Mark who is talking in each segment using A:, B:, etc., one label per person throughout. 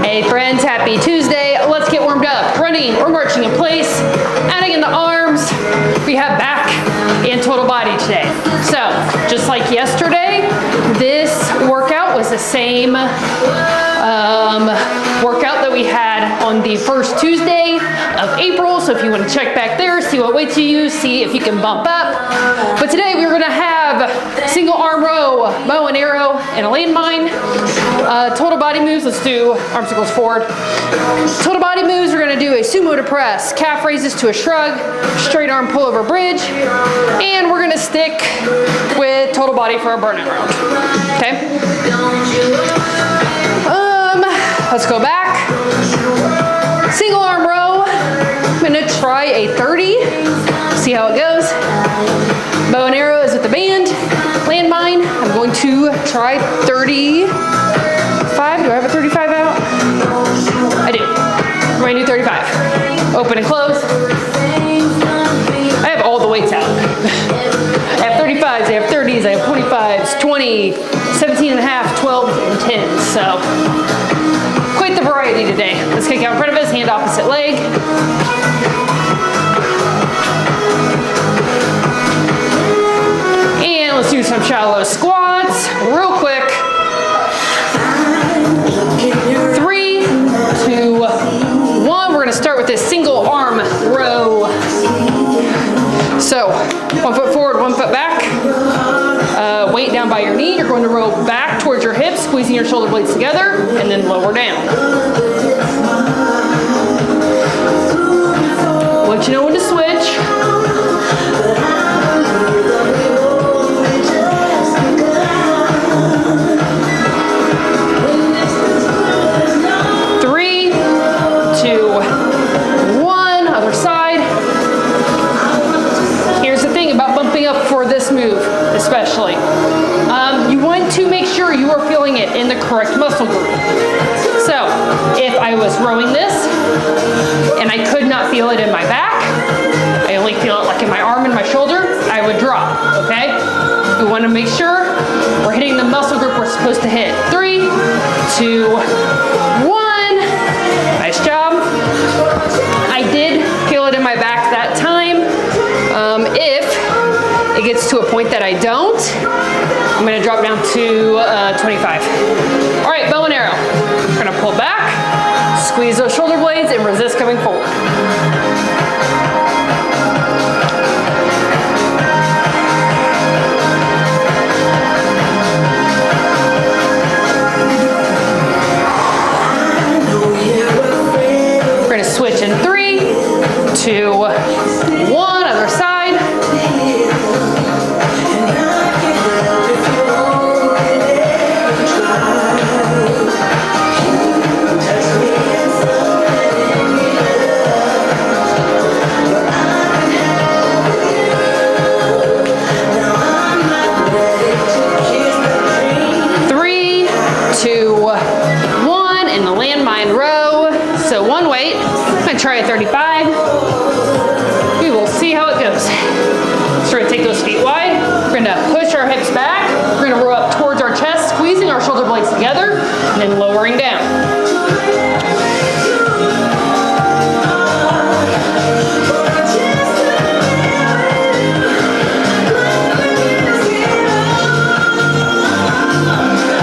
A: Hey friends, happy Tuesday. Let's get warmed up. Running or marching in place, adding in the arms. We have back and total body today. So, just like yesterday, this workout was the same workout that we had on the first Tuesday of April. So if you want to check back there, see what weights you use, see if you can bump up. But today we're going to have single arm row, bow and arrow, and a landmine. Total body moves, let's do arm circles forward. Total body moves, we're going to do a sumo to press, calf raises to a shrug, straight arm pull over bridge, and we're going to stick with total body for our burnout round. Okay? Let's go back. Single arm row. I'm going to try a 30. See how it goes. Bow and arrow is with the band. Landmine. I'm going to try 35. Do I have a 35 out? I do. I'm going to do 35. Open and close. I have all the weights out. I have 35s, I have 30s, I have 25s, 20, 17 and a half, 12, and 10s. So quite the variety today. Let's kick out in front of us, hand opposite leg. And let's do some shallow squats real quick. 3, 2, 1. We're going to start with this single arm row. So 1 foot forward, 1 foot back. Weight down by your knee. You're going to row back towards your hips, squeezing your shoulder blades together, and then lower down. Let you know when to switch. Move especially. You want to make sure you are feeling it in the correct muscle group. So if I was rowing this and I could not feel it in my back, I only feel it like in my arm and my shoulder, I would drop, okay? We want to make sure we're hitting the muscle group we're supposed to hit. 3, 2, 1. Nice job. I did feel it in my back that time. If it gets to a point that I don't, I'm going to drop down to 25. All right, bow and arrow. We're going to pull back, squeeze those shoulder blades, and resist coming forward. We're going to switch in 3, 2, 1, other side. Try a 35. We will see how it goes. So we're going to take those feet wide. We're going to push our hips back. We're going to roll up towards our chest, squeezing our shoulder blades together, and then lowering down.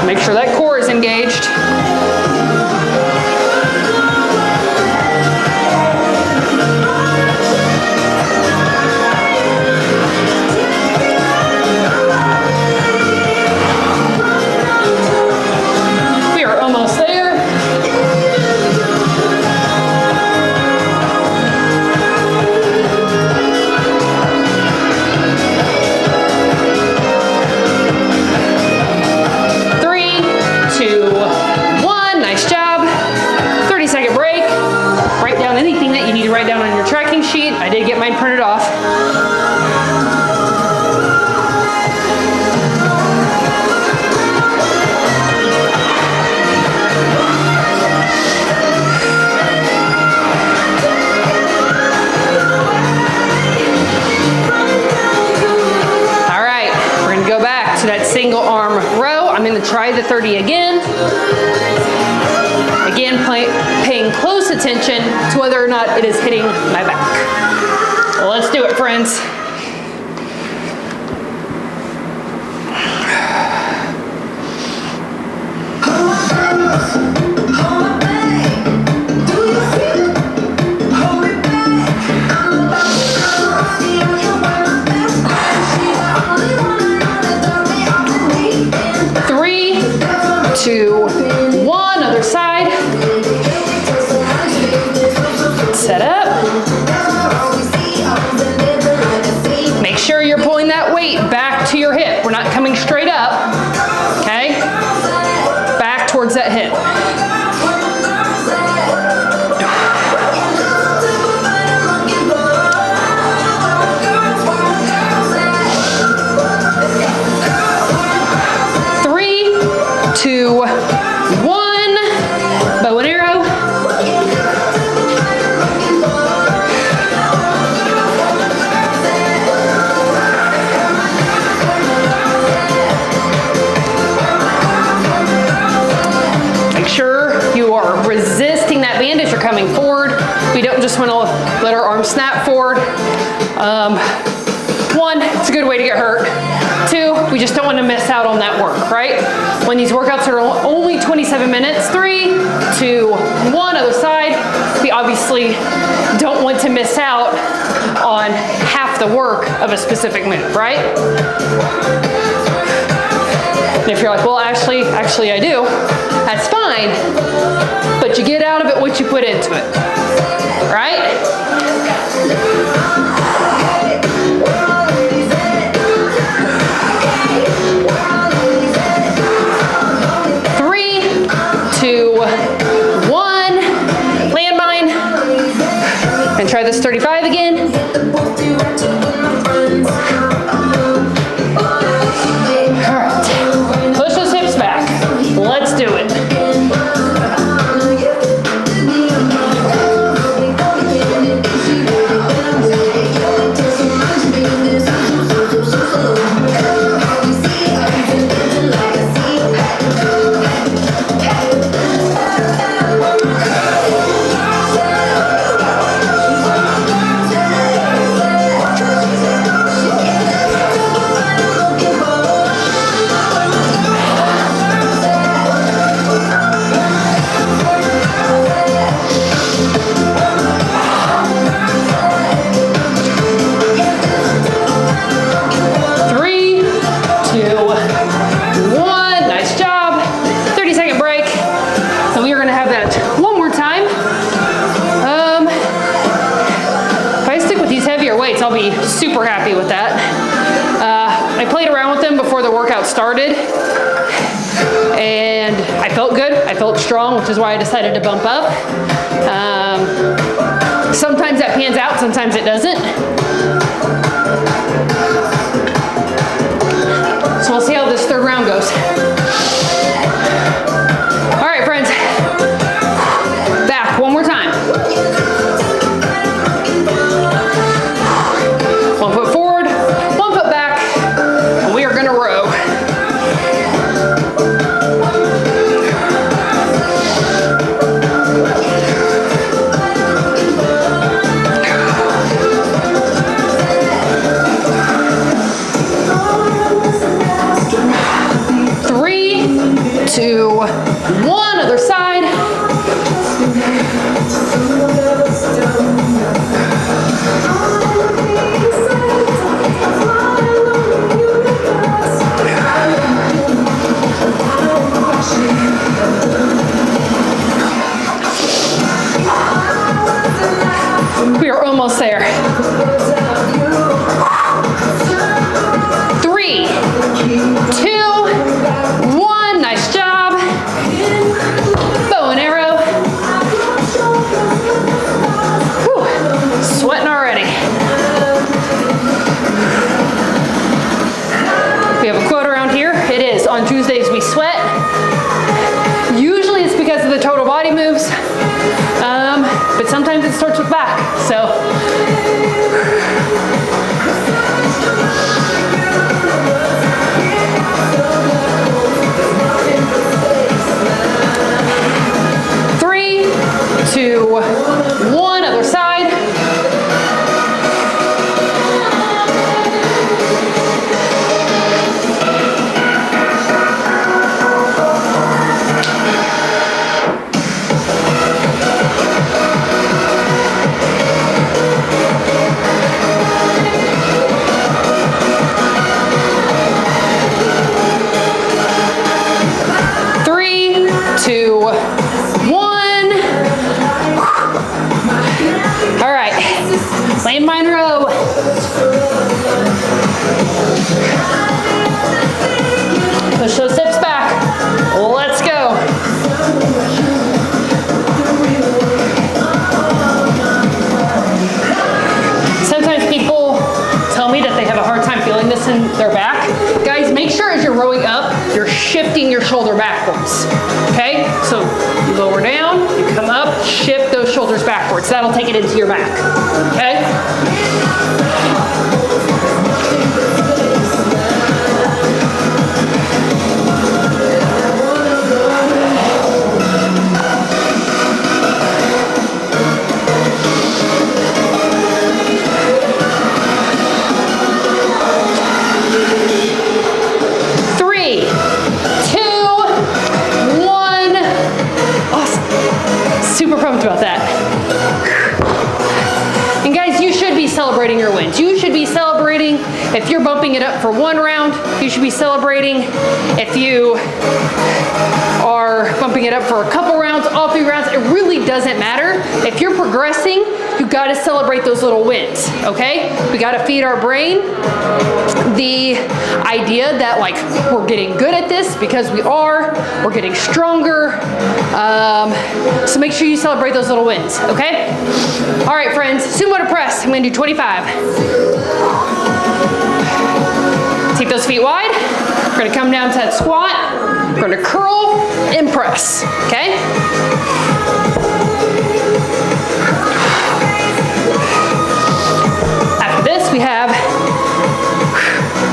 A: Make sure that core is engaged. We are almost there. and paying close attention to whether or not it is hitting my back. Well, let's do it, friends. Two, one, other side. Set up. Make sure you're pulling that weight back to your hip. We're not coming straight up, okay? Back towards that hip. Two, one, bow and arrow. Make sure you are resisting that band as you're coming forward. We don't just want to let our arms snap forward. One, it's a good way to get hurt. Two, we just don't want to miss out on that work, right? When these workouts are only 27 minutes, 3, 2, 1, other side, we obviously don't want to miss out on half the work of a specific move, right? And if you're like, well, actually I do, that's fine, but you get out of it what you put into it, right? 2, 1, landmine, and try this 35 again. All right, push those hips back. Let's do it. I'll be super happy with that. I played around with them before the workout started, and I felt good. I felt strong, which is why I decided to bump up. Sometimes that pans out, sometimes it doesn't. So we'll see how this third round goes. All right, friends. Back one more time. 1 foot forward, 1 foot back, and we are going to row. Three, 2, 1, other side. We are almost there. 3, 2, 1, nice job. Bow and arrow. Whew, sweating already. We have a quote around here. It is, on Tuesdays we sweat. Usually it's because of the total body moves. But sometimes it starts with back, so. Three, 2, 1, other side. Landmine row. Push those hips back. Let's go. Sometimes people tell me that they have a hard time feeling this in their back. Guys, make sure as you're rowing up, you're shifting your shoulder backwards. Okay? So you lower down, you come up, shift those shoulders backwards. That'll take it into your back. Okay? About that. And guys, you should be celebrating your wins. You should be celebrating if you're bumping it up for 1 round. You should be celebrating if you are bumping it up for a couple rounds, all 3 rounds. It really doesn't matter. If you're progressing, you got to celebrate those little wins, okay? We got to feed our brain the idea that like we're getting good at this, because we're getting stronger. So make sure you celebrate those little wins, okay? All right, friends, sumo to press. I'm gonna do 25. Take those feet wide. We're gonna come down to that squat. We're gonna curl and press, okay? After this, we have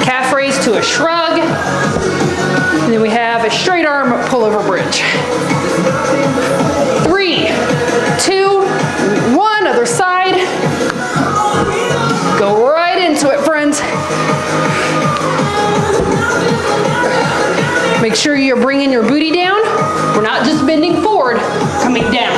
A: calf raise to a shrug. And then we have a straight arm pullover bridge. 3, 2, 1, other side. Go right into it, friends. Make sure you're bringing your booty down. We're not just bending forward, coming down.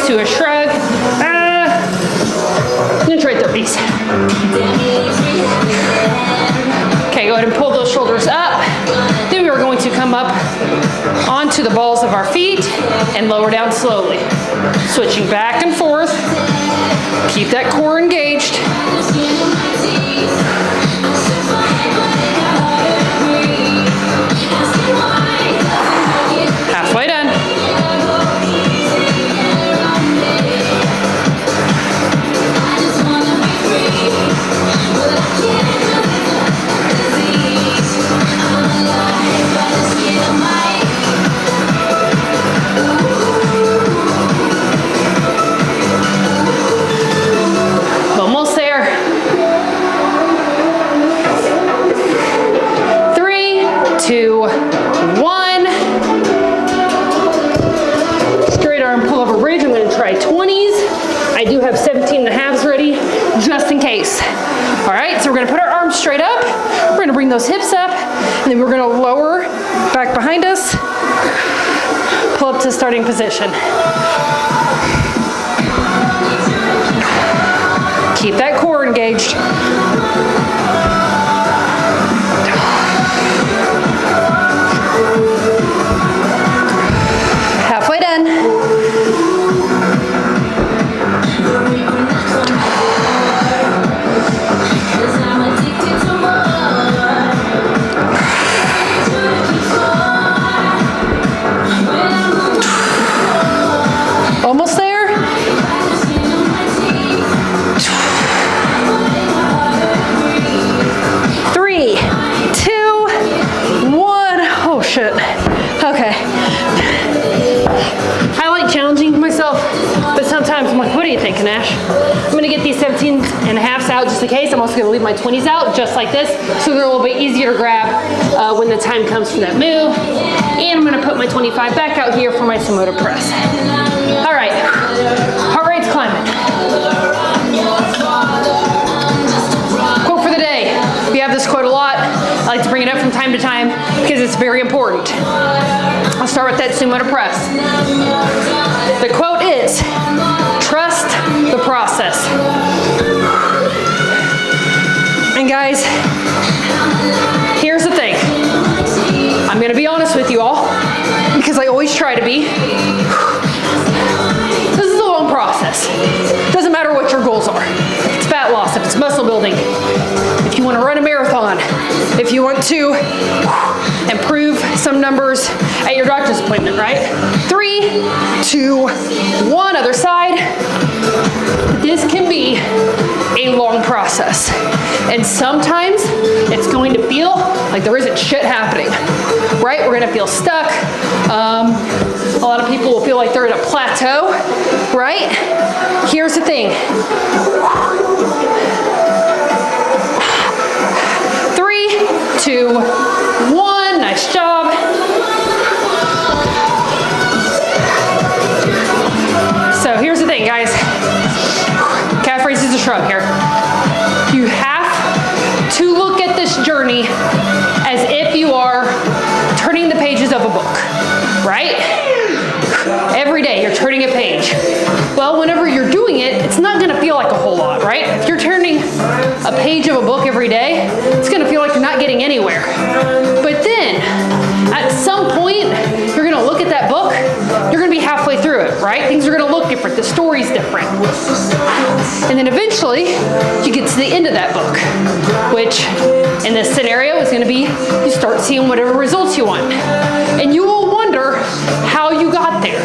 A: To a shrug. Right there, please. Okay, go ahead and pull those shoulders up. Then we are going to come up onto the balls of our feet and lower down slowly. Switching back and forth. Keep that core engaged. Halfway done. Almost there. 3, 2, 1. Straight arm pull over bridge. I'm going to try 20s. I do have 17 and a halves ready, just in case. All right, so we're going to put our arms straight up. We're going to bring those hips up, and then we're going to lower back behind us. Pull up to starting position. Keep that core engaged. Halfway done. Almost there. Nash. I'm gonna get these 17 and a halves out just in case. I'm also gonna leave my 20s out just like this, so they're a little bit easier to grab when the time comes for that move. And I'm gonna put my 25 back out here for my sumo to press. All right, heart rate's climbing. Quote for the day. We have this quote a lot. I like to bring it up from time to time because it's very important. I'll start with that sumo to press. The quote is, trust the process. And guys, here's the thing. I'm gonna be honest with you all, because I always try to be. This is a long process. Doesn't matter what your goals are. If it's fat loss, if it's muscle building, if you want to run a marathon, if you want to improve some numbers at your doctor's appointment, right? 3, 2, 1, other side. This can be a long process. And sometimes it's going to feel like there isn't shit happening, right? We're gonna feel stuck. A lot of people will feel like they're at a plateau, right? Here's the thing. 3, 2, 1, nice job. So here's the thing, guys. Calf raises a shrug here. You have to look at this journey as if you are turning the pages of a book, right? Every day you're turning a page. Well, whenever you're doing it, it's not gonna feel like a whole lot, right? If you're turning a page of a book every day, it's gonna feel like you're not getting anywhere. But then, at some point, you're gonna look at that book, you're gonna be halfway through it, right? Things are gonna look different, the story's different. And then eventually, you get to the end of that book, which in this scenario is gonna be, you start seeing whatever results you want. And you will wonder how you got there.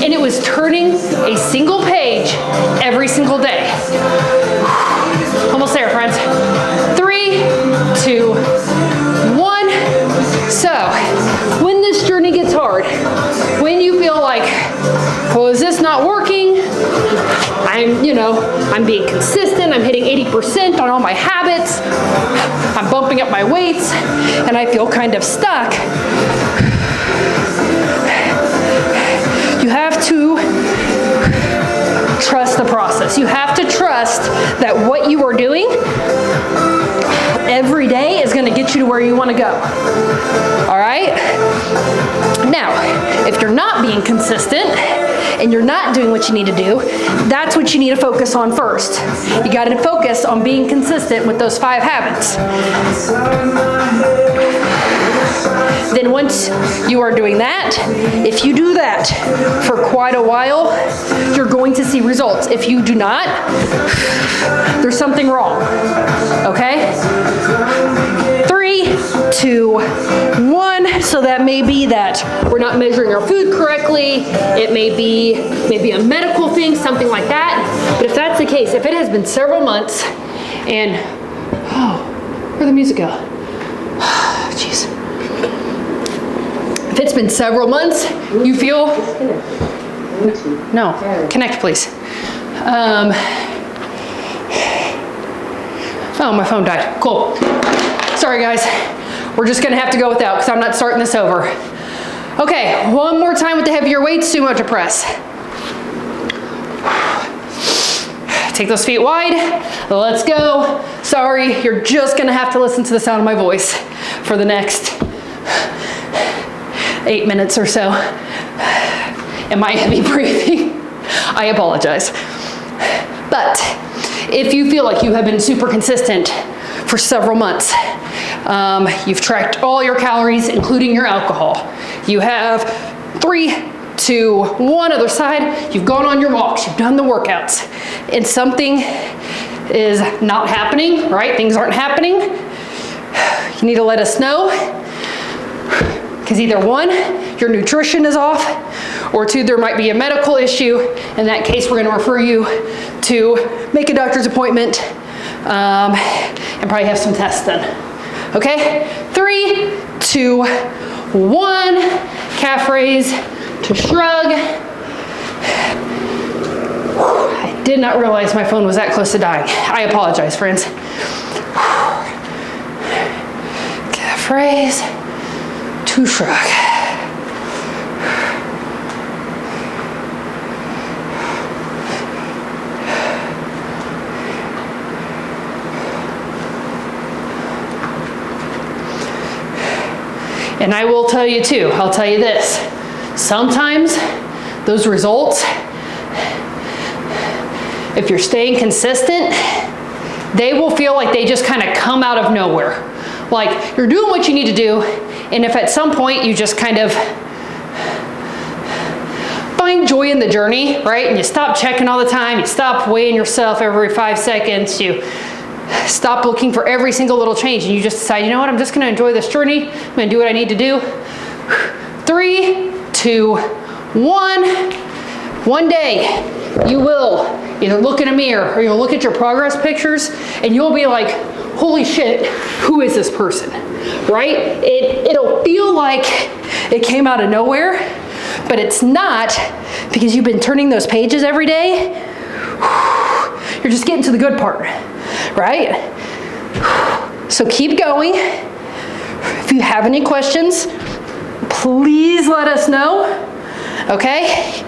A: And it was turning a single page every single day. Almost there, friends. 3, 2, 1. So, when this journey gets hard, when you feel like, well, is this not working? I'm being consistent, I'm hitting 80% on all my habits, I'm bumping up my weights, and I feel kind of stuck. You have to trust the process. You have to trust that what you are doing every day is going to get you to where you want to go. All right? Now, if you're not being consistent and you're not doing what you need to do, that's what you need to focus on first. You got to focus on being consistent with those 5 habits. Then once you are doing that, if you do that for quite a while, you're going to see results. If you do not, there's something wrong, okay? 3, 2, 1. So that may be that we're not measuring our food correctly. It may be maybe a medical thing, something like that. But if that's the case, if it has been several months and, where'd the music go? Jeez. If it's been several months, you feel, no, connect please. Oh, my phone died, cool. Sorry guys, we're just gonna have to go without because I'm not starting this over. Okay, one more time with the heavier weights, sumo to press. Take those feet wide, let's go. Sorry, you're just gonna have to listen to the sound of my voice for the next 8 minutes or so. And my heavy breathing, I apologize. But if you feel like you have been super consistent for several months, you've tracked all your calories, including your alcohol. You have 3, 2, 1, other side, you've gone on your walks, you've done the workouts, and something is not happening, right? Things aren't happening. You need to let us know, because either 1, your nutrition is off, or 2, there might be a medical issue. In that case, we're gonna refer you to make a doctor's appointment and probably have some tests done. Okay? 3, 2, 1, calf raise to shrug. I did not realize my phone was that close to dying. I apologize, friends. Calf raise to shrug. And I will tell you too, I'll tell you this, sometimes those results, if you're staying consistent, they will feel like they just kind of come out of nowhere. Like you're doing what you need to do, and if at some point you just kind of find joy in the journey, right? And you stop checking all the time, you stop weighing yourself every 5 seconds, you stop looking for every single little change, and you just decide, you know what, I'm just gonna enjoy this journey, I'm gonna do what I need to do. 3, 2, 1. One day, you will either look in a mirror or you'll look at your progress pictures and you'll be like, holy shit, who is this person, right? It'll feel like it came out of nowhere, but it's not, because you've been turning those pages every day. You're just getting to the good part, right? So keep going. If you have any questions, please let us know, okay?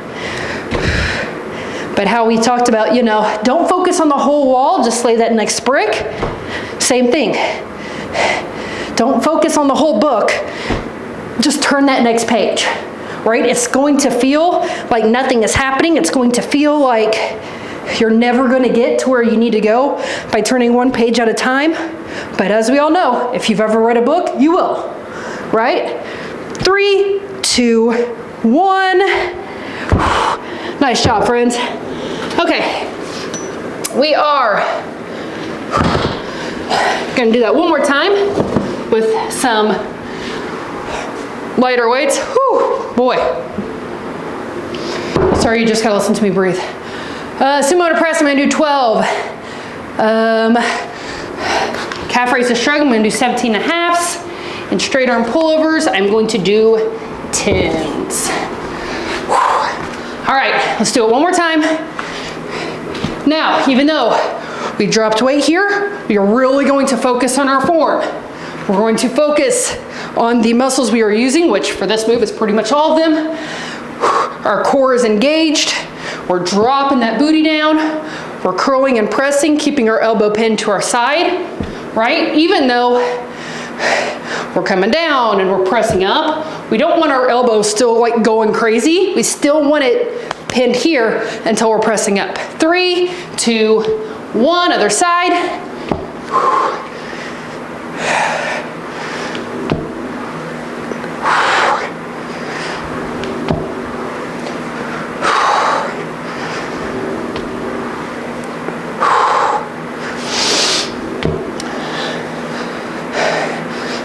A: But how we talked about, you know, don't focus on the whole wall, just lay that next brick. Same thing. Don't focus on the whole book, just turn that next page, right? It's going to feel like nothing is happening. It's going to feel like you're never going to get to where you need to go by turning one page at a time. But as we all know, if you've ever read a book, you will, right? 3, 2, 1. Nice job, friends. Okay, we are gonna do that one more time with some lighter weights. Whew, boy. Sorry, you just gotta listen to me breathe. Sumo to press, I'm gonna do 12. Calf raise to shrug, I'm gonna do 17 and a halves. And straight arm pullovers, I'm going to do 10s. All right, let's do it one more time. Now, even though we dropped weight here, we are really going to focus on our form. We're going to focus on the muscles we are using, which for this move is pretty much all of them. Our core is engaged. We're dropping that booty down. We're curling and pressing, keeping our elbow pinned to our side, right? Even though we're coming down and we're pressing up, we don't want our elbows still like going crazy. We still want it pinned here until we're pressing up. 3, 2, 1, other side.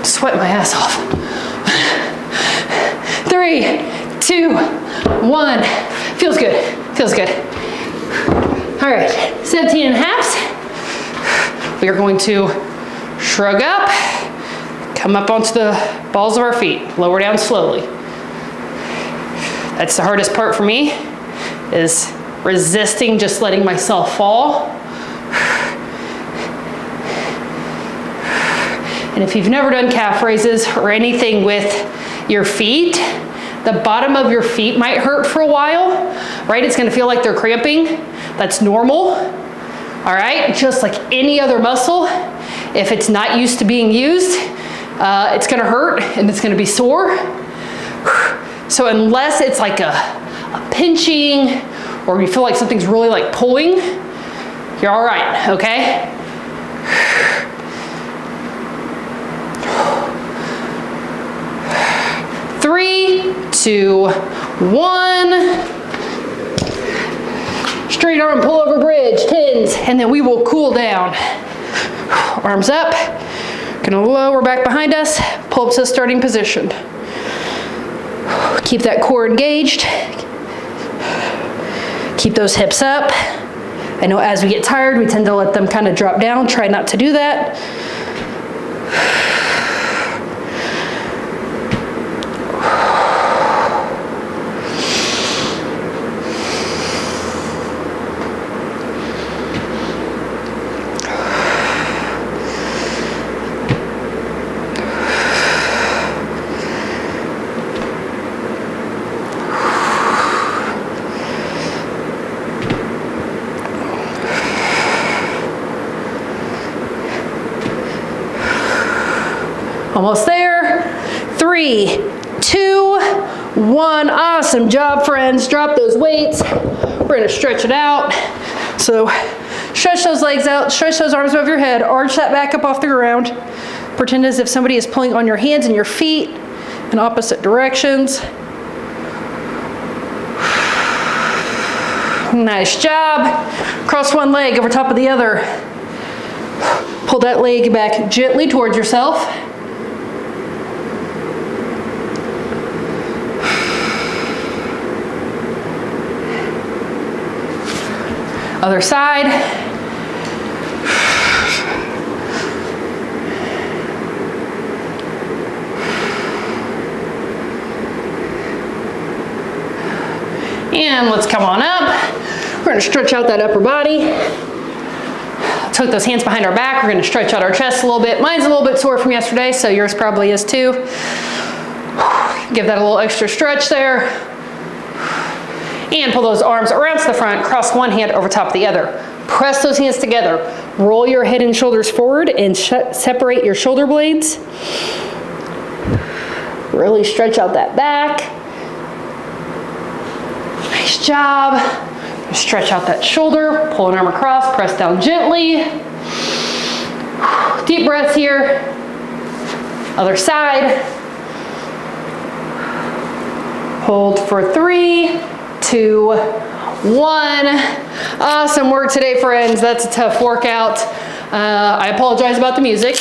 A: Sweat my ass off. 3, 2, 1. Feels good, feels good. All right, 17 and a halves. We are going to shrug up, come up onto the balls of our feet, lower down slowly. That's the hardest part for me, is resisting just letting myself fall. And if you've never done calf raises or anything with your feet, the bottom of your feet might hurt for a while, right? It's gonna feel like they're cramping. That's normal, all right? Just like any other muscle, if it's not used to being used, it's gonna hurt and it's gonna be sore. So unless it's like a pinching or you feel like something's really like pulling, you're all right, okay? Three, 2, 1. Straight arm pull over bridge, 10s, and then we will cool down. Arms up, gonna lower back behind us, pull up to the starting position. Keep that core engaged. Keep those hips up. I know as we get tired, we tend to let them kind of drop down. Try not to do that. Almost there. 3, 2, 1. Awesome job, friends. Drop those weights. We're gonna stretch it out. So stretch those legs out, stretch those arms above your head, arch that back up off the ground. Pretend as if somebody is pulling on your hands and your feet in opposite directions. Nice job. Cross one leg over top of the other. Pull that leg back gently towards yourself. Other side. And let's come on up. We're gonna stretch out that upper body. Let's hook those hands behind our back. We're gonna stretch out our chest a little bit. Mine's a little bit sore from yesterday, so yours probably is too. Give that a little extra stretch there. And pull those arms around to the front, cross one hand over top of the other. Press those hands together. Roll your head and shoulders forward and separate your shoulder blades. Really stretch out that back. Nice job. Stretch out that shoulder, pull an arm across, press down gently. Deep breaths here. Other side. Hold for 3, 2, 1. Awesome work today, friends. That's a tough workout. I apologize about the music.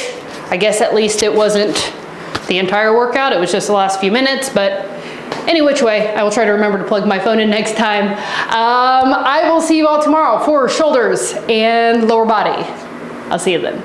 A: I guess at least it wasn't the entire workout. It was just the last few minutes, but any which way, I will try to remember to plug my phone in next time. I will see you all tomorrow for shoulders and lower body. I'll see you then.